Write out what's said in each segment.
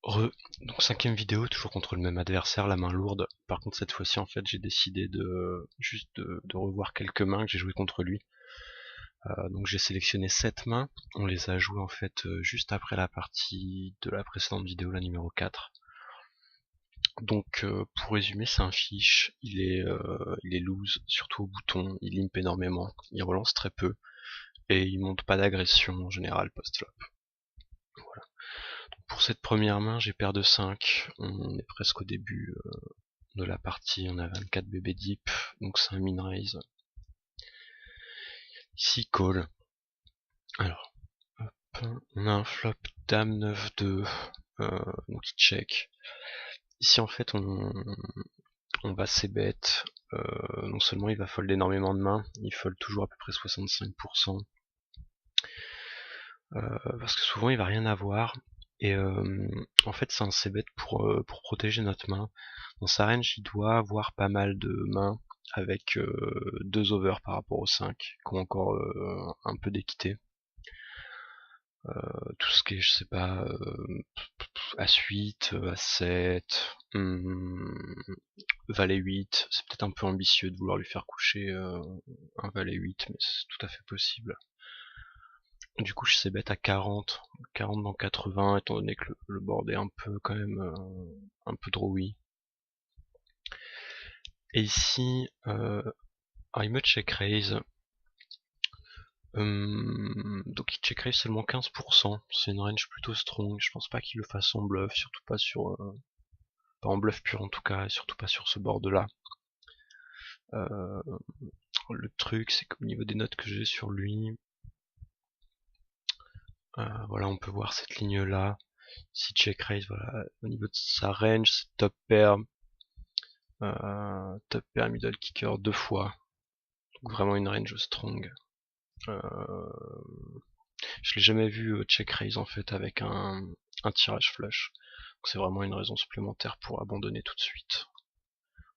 Donc cinquième vidéo, toujours contre le même adversaire, la main lourde. Par contre cette fois-ci en fait j'ai décidé de juste de revoir quelques mains que j'ai joué contre lui. Donc j'ai sélectionné 7 mains, on les a jouées en fait juste après la partie de la précédente vidéo, la numéro 4. Donc pour résumer, c'est un fiche, il est loose, surtout au bouton, il limp énormément, il relance très peu, et il monte pas d'agression en général post-flop. Voilà. Pour cette première main, j'ai paire de 5, on est presque au début de la partie, on a 24 bébés deep, donc c'est un min raise. Ici call. Alors, hop, on a un flop dame 9-2, donc il check. Ici en fait on va c-bet, non seulement il va fold énormément de mains, il fold toujours à peu près 65%, parce que souvent il va rien avoir, et en fait c'est un c-bet pour protéger notre main. Dans sa range il doit avoir pas mal de mains avec 2 over par rapport aux 5, qui ont encore un peu d'équité. Tout ce qui est, je sais pas, As-8, As-7, Valet 8, c'est peut-être un peu ambitieux de vouloir lui faire coucher un Valet 8, mais c'est tout à fait possible. Du coup je sais bête à 40 dans 80, étant donné que le board est un peu quand même un peu drawy. Et ici, il me check raise. Donc il check raise seulement 15%, c'est une range plutôt strong, je pense pas qu'il le fasse en bluff, surtout pas sur... pas en bluff pur en tout cas, et surtout pas sur ce board là. Le truc c'est qu'au niveau des notes que j'ai sur lui, voilà, on peut voir cette ligne là. Si check raise, voilà, au niveau de sa range, c'est top pair, middle kicker 2 fois, donc vraiment une range strong. Je l'ai jamais vu check raise en fait avec un tirage flush, donc c'est vraiment une raison supplémentaire pour abandonner tout de suite.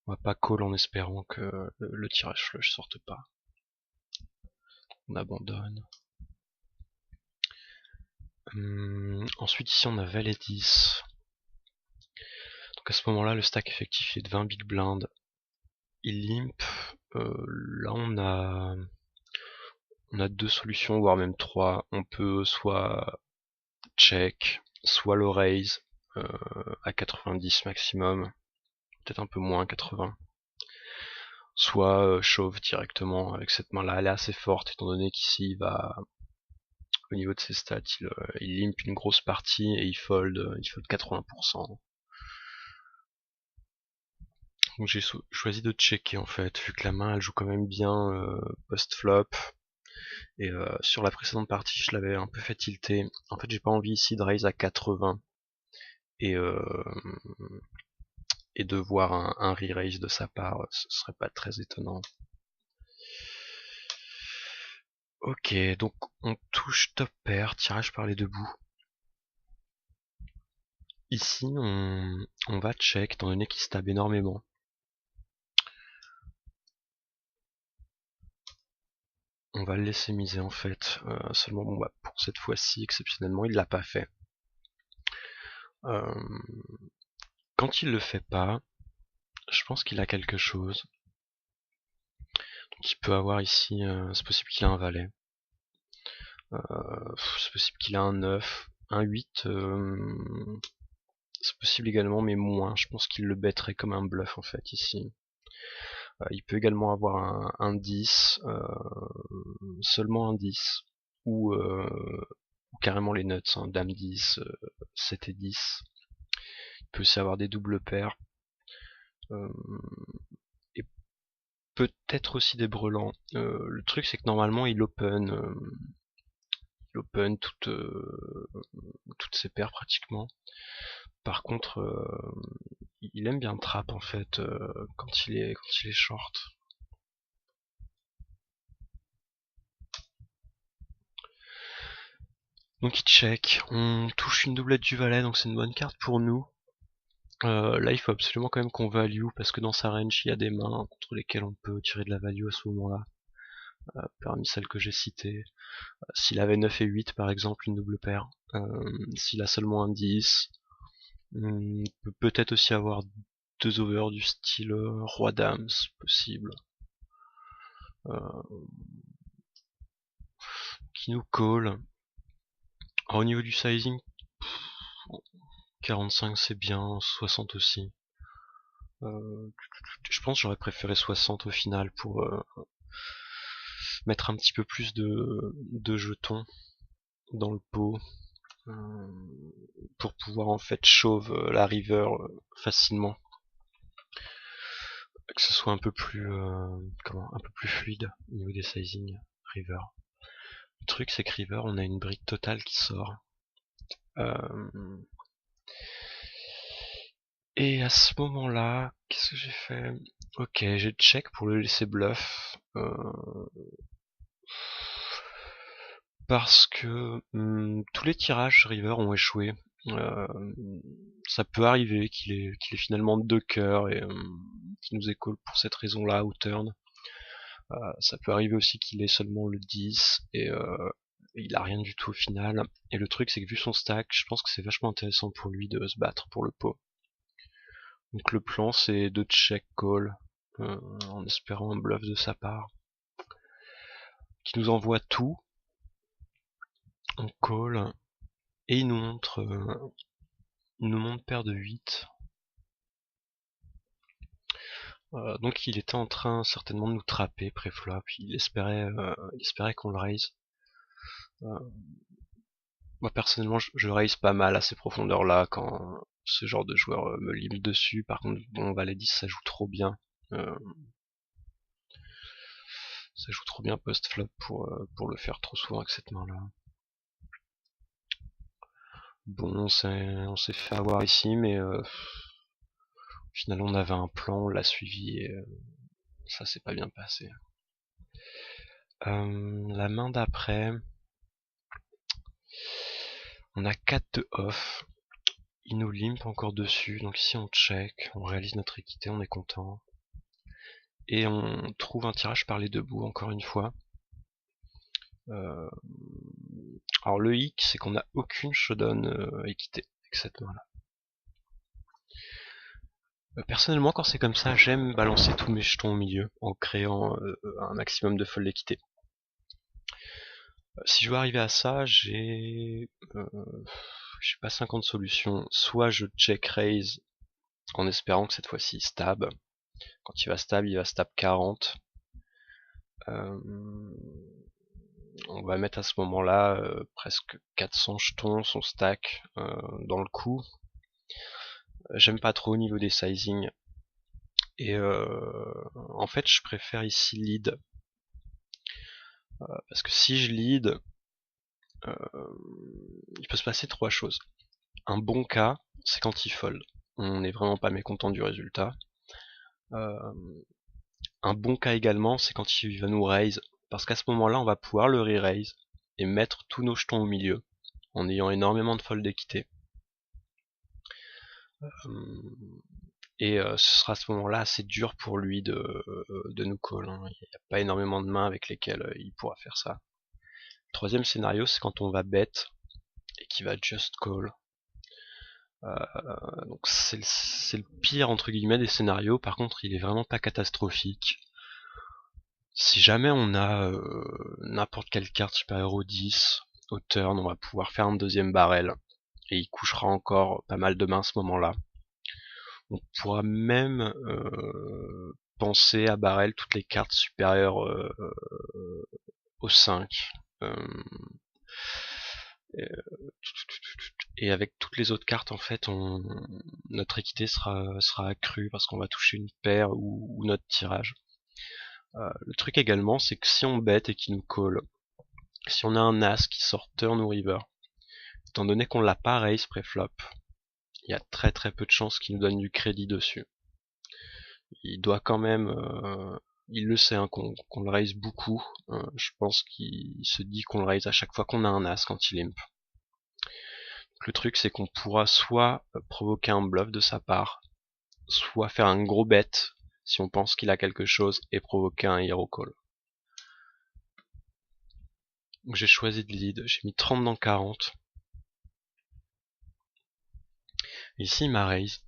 On va pas call en espérant que le tirage flush sorte pas. On abandonne. Ensuite ici on a valet 10. Donc à ce moment là le stack effectif est de 20 big blind. Il limp. Là on a 2 solutions, voire même 3. On peut soit check, soit low raise à 90 maximum, peut-être un peu moins 80. Soit shove directement avec cette main là, elle est assez forte étant donné qu'ici il va, au niveau de ses stats, il limp une grosse partie et il fold 80%. Donc j'ai choisi de checker en fait, vu que la main elle joue quand même bien post-flop. Et sur la précédente partie je l'avais un peu fait tilter. En fait j'ai pas envie ici de raise à 80 et, et de voir un re-raise de sa part, ce serait pas très étonnant. Ok, donc on touche top pair, tirage par les deux bouts. Ici on va check étant donné qu'il stab énormément. On va le laisser miser en fait, seulement bon bah pour cette fois-ci exceptionnellement il l'a pas fait. Quand il le fait pas, je pense qu'il a quelque chose. Donc il peut avoir ici, c'est possible qu'il a un valet. C'est possible qu'il a un 9, un 8, c'est possible également mais moins, je pense qu'il le bêterait comme un bluff en fait ici. Il peut également avoir un 10, seulement un 10, ou carrément les nuts, hein, dame 10, 7 et 10. Il peut aussi avoir des doubles paires. Et peut-être aussi des brelans. Le truc c'est que normalement il open toutes ses paires pratiquement. Par contre, il aime bien trap en fait quand il est short. Donc il check, on touche une doublette du valet, donc c'est une bonne carte pour nous. Là il faut absolument quand même qu'on value, parce que dans sa range il y a des mains contre lesquelles on peut tirer de la value à ce moment là, parmi celles que j'ai citées. S'il avait 9 et 8 par exemple, une double paire. S'il a seulement un 10, Peut peut-être aussi avoir 2 overs du style roi dame, c'est possible. Qui nous call. Alors, au niveau du sizing, 45 c'est bien, 60 aussi. Je pense que j'aurais préféré 60 au final pour mettre un petit peu plus de jetons dans le pot pour pouvoir en fait chauve la river facilement, que ce soit un peu plus un peu plus fluide au niveau des sizing river. Le truc c'est que river on a une brique totale qui sort. Et à ce moment-là, qu'est-ce que j'ai fait? Ok, j'ai check pour le laisser bluff. Parce que tous les tirages river ont échoué. Euh, Ça peut arriver qu'il ait finalement 2 cœurs et qu'il nous école pour cette raison-là au turn. Ça peut arriver aussi qu'il ait seulement le 10 et il a rien du tout au final. Et le truc c'est que vu son stack, je pense que c'est vachement intéressant pour lui de se battre pour le pot. Donc le plan c'est de check call en espérant un bluff de sa part. Qui nous envoie tout. On call et il nous montre paire de 8. Donc il était en train certainement de nous trapper pré-flop. Il espérait qu'on le raise. Moi personnellement je raise pas mal à ces profondeurs là quand ce genre de joueur me limite dessus. Par contre bon valet 10 ça joue trop bien. Ça joue trop bien post-flop pour le faire trop souvent avec cette main là. Bon on s'est fait avoir ici mais finalement on avait un plan, on l'a suivi et ça s'est pas bien passé. La main d'après, on a 4 de off. Il nous limp encore dessus, donc ici on check, on réalise notre équité, on est content. Et on trouve un tirage par les deux bouts encore une fois. Alors le hic, c'est qu'on n'a aucune showdown équité avec cette main-là. Personnellement, quand c'est comme ça, j'aime balancer tous mes jetons au milieu en créant un maximum de fold d'équité. Si je veux arriver à ça, j'ai pas 50 solutions. Soit je check raise en espérant que cette fois-ci il stab. Quand il va stab 40. On va mettre à ce moment-là presque 400 jetons, son stack dans le coup. J'aime pas trop au niveau des sizing. Et en fait, je préfère ici lead. Parce que si je lead, il peut se passer 3 choses. Un bon cas, c'est quand il fold. On n'est vraiment pas mécontent du résultat. Un bon cas également, c'est quand il va nous raise. Parce qu'à ce moment-là, on va pouvoir le re-raise et mettre tous nos jetons au milieu, en ayant énormément de fold d'équité. Et ce sera à ce moment-là assez dur pour lui de nous call. Il n'y a pas énormément de mains avec lesquelles il pourra faire ça. Le troisième scénario, c'est quand on va bet et qu'il va just call. Donc c'est le pire entre guillemets des scénarios. Par contre, il est vraiment pas catastrophique. Si jamais on a n'importe quelle carte supérieure au 10, au turn, on va pouvoir faire un deuxième barrel. Et il couchera encore pas mal de mains à ce moment-là. On pourra même penser à barrel toutes les cartes supérieures au 5. Et avec toutes les autres cartes, en fait, notre équité sera accrue parce qu'on va toucher une paire ou notre tirage. Le truc également, c'est que si on bet et qu'il nous call, si on a un as qui sort turn ou river, étant donné qu'on l'a pas raise pré-flop, il y a très très peu de chances qu'il nous donne du crédit dessus. Il doit quand même, il le sait hein, qu'on le raise beaucoup. Je pense qu'il se dit qu'on le raise à chaque fois qu'on a un as quand il imp. Le truc c'est qu'on pourra soit provoquer un bluff de sa part, soit faire un gros bet si on pense qu'il a quelque chose et provoquer un hero call. Donc j'ai choisi de lead, j'ai mis 30 dans 40. Et ici il m'a raise.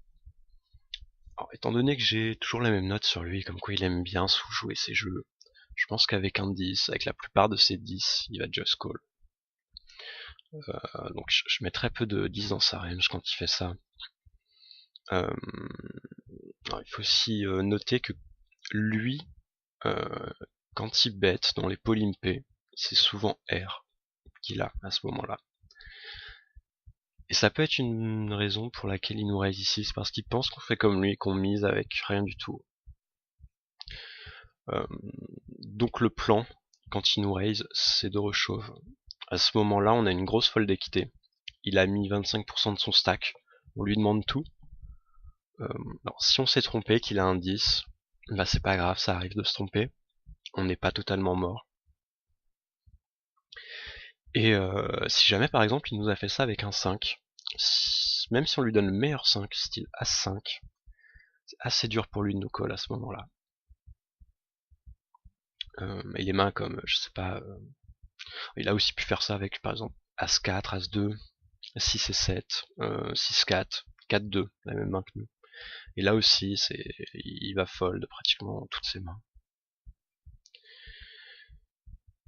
Alors, étant donné que j'ai toujours la même note sur lui, comme quoi il aime bien sous-jouer ses jeux, je pense qu'avec un 10, avec la plupart de ses 10, il va just call. Donc je mets très peu de 10 dans sa range quand il fait ça. Alors, il faut aussi noter que lui, quand il bet dans les polympés, c'est souvent R qu'il a à ce moment-là. Et ça peut être une raison pour laquelle il nous raise ici, c'est parce qu'il pense qu'on fait comme lui, qu'on mise avec rien du tout. Donc le plan, quand il nous raise, c'est de reshove. À ce moment-là, on a une grosse fold d'équité. Il a mis 25% de son stack. On lui demande tout. Alors, si on s'est trompé, qu'il a un 10, bah c'est pas grave, ça arrive de se tromper. On n'est pas totalement mort. Et si jamais par exemple il nous a fait ça avec un 5, même si on lui donne le meilleur 5, style As5, c'est assez dur pour lui de nous call à ce moment-là. Et les mains comme, je sais pas, il a aussi pu faire ça avec par exemple As4, As2, 6 et 7, 6-4, 4-2, la même main que nous. Et là aussi, il va fold pratiquement toutes ses mains.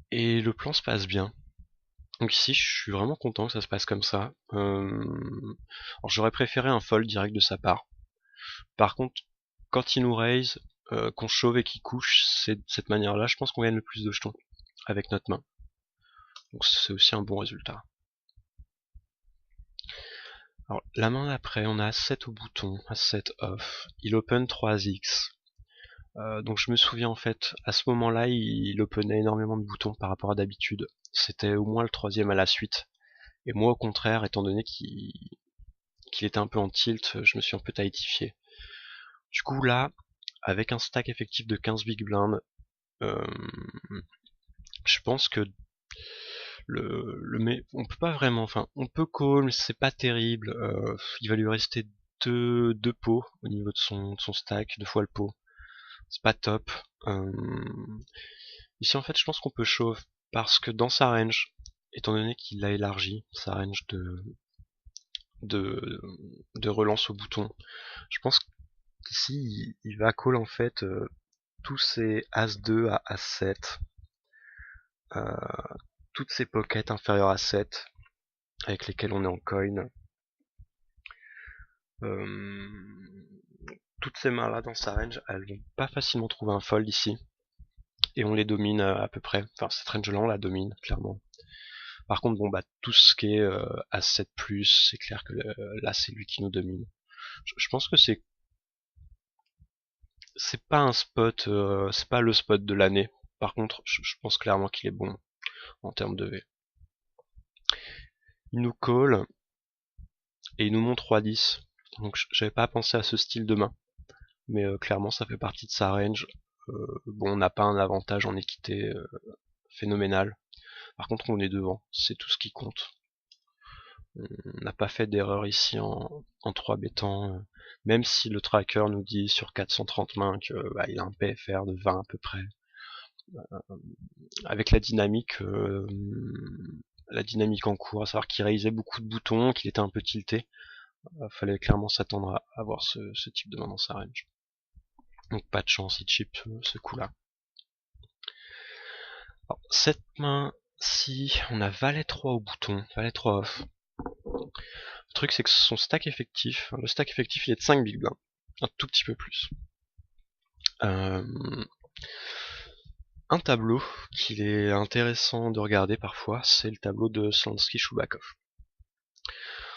Et le plan se passe bien. Donc ici, je suis vraiment content que ça se passe comme ça. Alors j'aurais préféré un fold direct de sa part. Par contre, quand il nous raise, qu'on shove et qu'il couche, c'est de cette manière-là, je pense qu'on gagne le plus de jetons avec notre main. Donc c'est aussi un bon résultat. Alors la main d'après, on a As7 au bouton, As7 off. Il open 3x. Donc je me souviens en fait, à ce moment-là, il openait énormément de boutons par rapport à d'habitude. C'était au moins le troisième à la suite. Et moi au contraire, étant donné qu'il était un peu en tilt, je me suis un peu tightifié. Du coup là, avec un stack effectif de 15 big blind, je pense que on peut pas vraiment, enfin on peut call, mais c'est pas terrible. Il va lui rester deux pots au niveau de son stack, 2 fois le pot. C'est pas top. Ici en fait je pense qu'on peut shove parce que dans sa range, étant donné qu'il a élargi sa range de relance au bouton, je pense qu'ici il va call en fait tous ses As2 à As7, toutes ses pockets inférieures à 7 avec lesquelles on est en coin. Toutes ces mains là dans sa range, elles vont pas facilement trouver un fold ici. Et on les domine à peu près. Enfin cette range là on la domine clairement. Par contre bon bah tout ce qui est As7+, c'est clair que là c'est lui qui nous domine. Je pense que c'est pas un spot, c'est pas le spot de l'année. Par contre je pense clairement qu'il est bon en termes de V. Il nous call et il nous montre 3-10. Donc j'avais pas pensé à ce style de main. Mais clairement ça fait partie de sa range. Bon, on n'a pas un avantage en équité phénoménal. Par contre, on est devant, c'est tout ce qui compte. On n'a pas fait d'erreur ici en 3 bétants, même si le tracker nous dit sur 430 mains que il a un PFR de 20 à peu près. Avec la dynamique en cours, à savoir qu'il raisait beaucoup de boutons, qu'il était un peu tilté, fallait clairement s'attendre à avoir ce type de main dans sa range. Donc pas de chance, il chip ce coup-là. Alors, cette main-ci, on a valet 3 au bouton, valet 3 off. Le truc c'est que son stack effectif, le stack effectif il est de 5 big blinds, un tout petit peu plus. Un tableau qu'il est intéressant de regarder parfois, c'est le tableau de Slansky-Shubakov.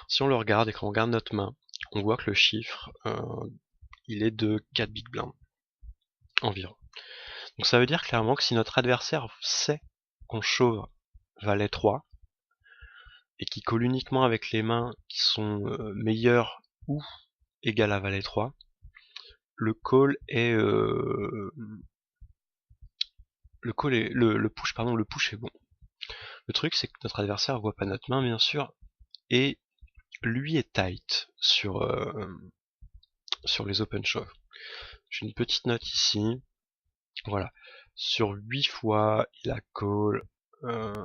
Si on le regarde et qu'on regarde notre main, on voit que le chiffre, il est de 4 big blinds environ. Donc ça veut dire clairement que si notre adversaire sait qu'on shove valet 3, et qui colle uniquement avec les mains qui sont meilleures ou égales à valet 3, le call est le push est bon. Le truc c'est que notre adversaire voit pas notre main bien sûr, et lui est tight sur les open shove. J'ai une petite note ici. Voilà. Sur 8 fois, il a call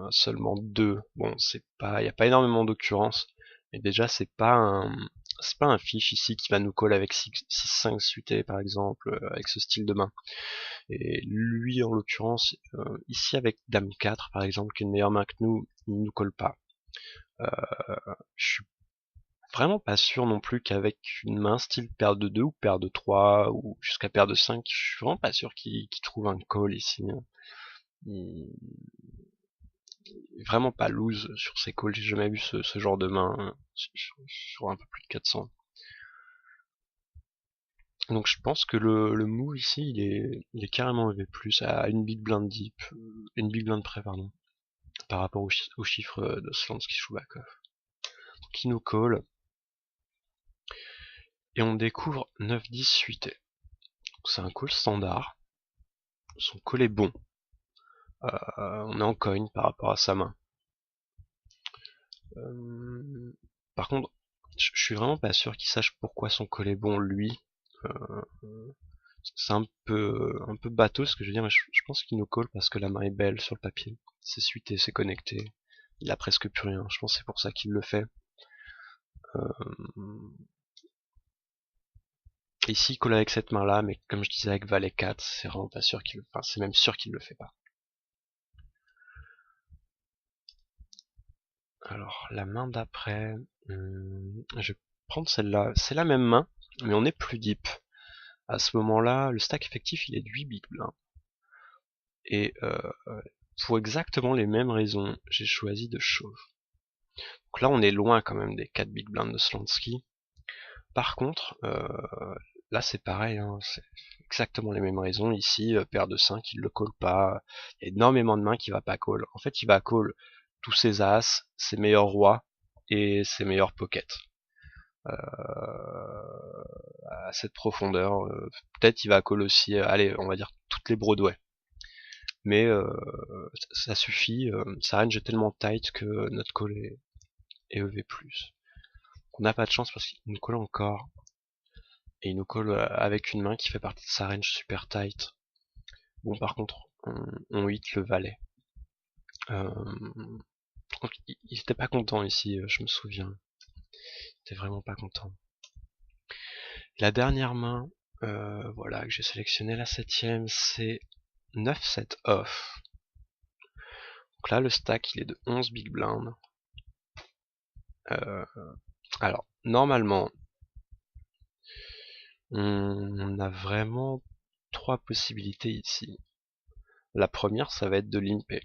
seulement 2. Bon, c'est pas, il n'y a pas énormément d'occurrences, mais déjà c'est pas c'est pas un fiche ici qui va nous call avec 6-5 suité par exemple, avec ce style de main. Et lui en l'occurrence, ici avec Dame 4 par exemple, qui est une meilleure main que nous, il nous colle pas. Je suis vraiment pas sûr non plus qu'avec une main style paire de 2 ou paire de 3 ou jusqu'à paire de 5, je suis vraiment pas sûr qu'il trouve un call ici. Il est vraiment pas loose sur ses calls, j'ai jamais vu ce genre de main sur un peu plus de 400. Donc je pense que le move ici il est carrément EV+, à une big blind deep, une big blind près pardon, par rapport au chiffre de Slansky Shubakov. Donc il nous call, et on découvre 9-10 suité. C'est un call standard, son call est bon, on est en coin par rapport à sa main. Par contre, je suis vraiment pas sûr qu'il sache pourquoi son call est bon lui. C'est un peu bateau ce que je veux dire, mais je pense qu'il nous call parce que la main est belle sur le papier. C'est suité, c'est connecté. Il a presque plus rien. Je pense que c'est pour ça qu'il le fait. Ici, il colle avec cette main-là, mais comme je disais avec Valet 4, c'est vraiment pas sûr qu'il, enfin, c'est même sûr qu'il le fait pas. Alors, la main d'après, je vais prendre celle-là. C'est la même main, mais on est plus deep. À ce moment-là, le stack effectif, il est de 8 big blinds. Et pour exactement les mêmes raisons, j'ai choisi de shove. Donc là, on est loin quand même des 4 big blinds de Slansky. Par contre, là c'est pareil, hein, c'est exactement les mêmes raisons. Ici, paire de 5, il le call pas. Il y a énormément de mains qui va pas call. En fait, il va call tous ses as, ses meilleurs rois et ses meilleurs pockets. À cette profondeur, peut-être il va call aussi, allez, on va dire toutes les Broadway. Mais ça suffit, sa range est tellement tight que notre call est EV+. On n'a pas de chance parce qu'il nous colle encore. Et il nous colle avec une main qui fait partie de sa range super tight. Bon, par contre, on hit le valet. Il était pas content ici, je me souviens. Il était vraiment pas content. La dernière main, voilà, que j'ai sélectionné, la 7ème, c'est 9-7 off. Donc là, le stack, il est de 11 big blind. Alors, normalement, on a vraiment 3 possibilités ici. La première, ça va être de limper.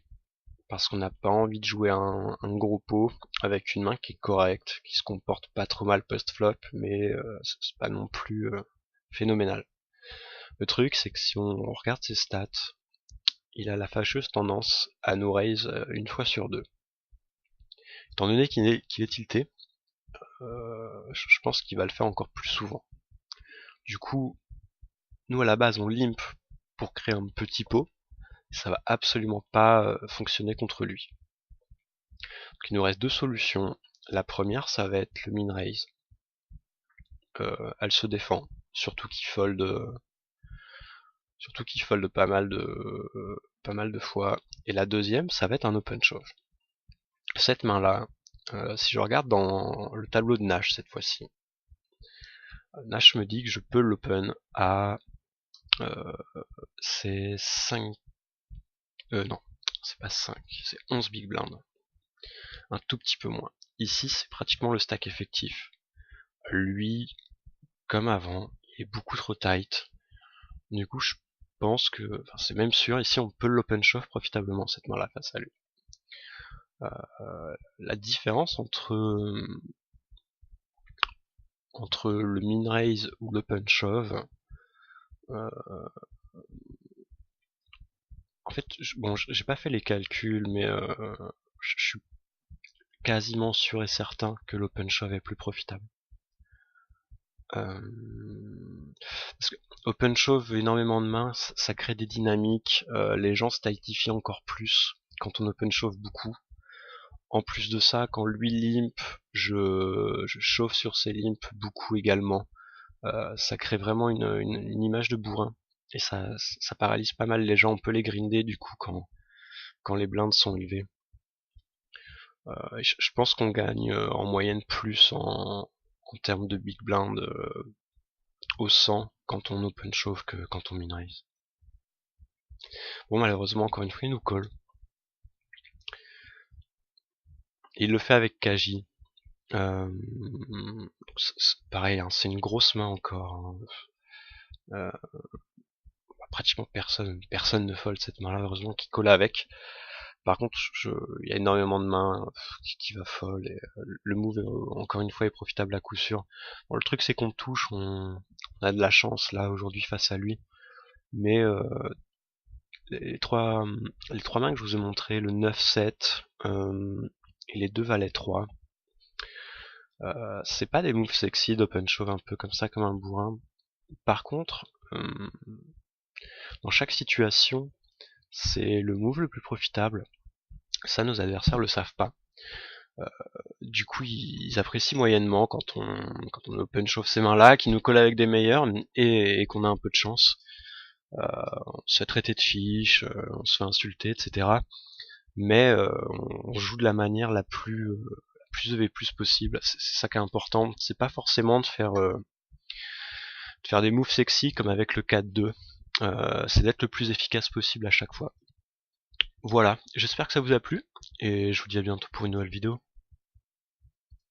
Parce qu'on n'a pas envie de jouer un gros pot avec une main qui est correcte, qui se comporte pas trop mal post-flop, mais c'est pas non plus phénoménal. Le truc, c'est que si on regarde ses stats, il a la fâcheuse tendance à nous raise une fois sur deux. Étant donné qu'il est tilté, je pense qu'il va le faire encore plus souvent. Du coup, nous à la base on limp pour créer un petit pot, ça va absolument pas fonctionner contre lui. Donc il nous reste deux solutions. La première, ça va être le min raise. Elle se défend, surtout qu'il fold pas mal de fois. Et la deuxième, ça va être un open shove. Cette main là, si je regarde dans le tableau de Nash cette fois-ci, Nash me dit que je peux l'open à c'est 5, non, c'est pas 5, c'est 11 big blind, un tout petit peu moins. Ici c'est pratiquement le stack effectif. Lui, comme avant, il est beaucoup trop tight. Du coup je pense que, enfin c'est même sûr, ici on peut l'open shove profitablement cette main là face à lui. La différence entre le min raise ou l'open shove, en fait, bon, j'ai pas fait les calculs, mais je suis quasiment sûr et certain que l'open shove est plus profitable. Parce que open shove, énormément de mains, ça crée des dynamiques, les gens se tightifient encore plus quand on open shove beaucoup. En plus de ça, quand lui limp, je chauffe sur ses limps beaucoup également. Ça crée vraiment une image de bourrin. Et ça paralyse pas mal les gens. On peut les grinder du coup quand les blindes sont élevées. Je pense qu'on gagne en moyenne plus en en termes de big blind au 100 quand on open shove que quand on min raise. Bon, malheureusement, encore une fois, il nous colle. Il le fait avec Kaji. Pareil, hein, c'est une grosse main encore. Hein. Pratiquement personne ne fold cette main-là, heureusement, qui colle avec. Par contre, il y a énormément de mains qui va fold. Et, le move, encore une fois, est profitable à coup sûr. Bon, le truc, c'est qu'on touche, on a de la chance là aujourd'hui face à lui. Mais les trois mains que je vous ai montré, le 9-7 et les deux valets 3, c'est pas des moves sexy d'open shove un peu comme ça, comme un bourrin. Par contre, dans chaque situation, c'est le move le plus profitable. Ça, nos adversaires le savent pas. Du coup, ils apprécient moyennement quand on open shove ces mains-là, qui nous collent avec des meilleurs et qu'on a un peu de chance. On se fait traiter de fiche, on se fait insulter, etc. Mais on joue de la manière la plus EV+ possible. C'est ça qui est important. C'est pas forcément de faire des moves sexy comme avec le 4-2. C'est d'être le plus efficace possible à chaque fois. Voilà, j'espère que ça vous a plu, et je vous dis à bientôt pour une nouvelle vidéo.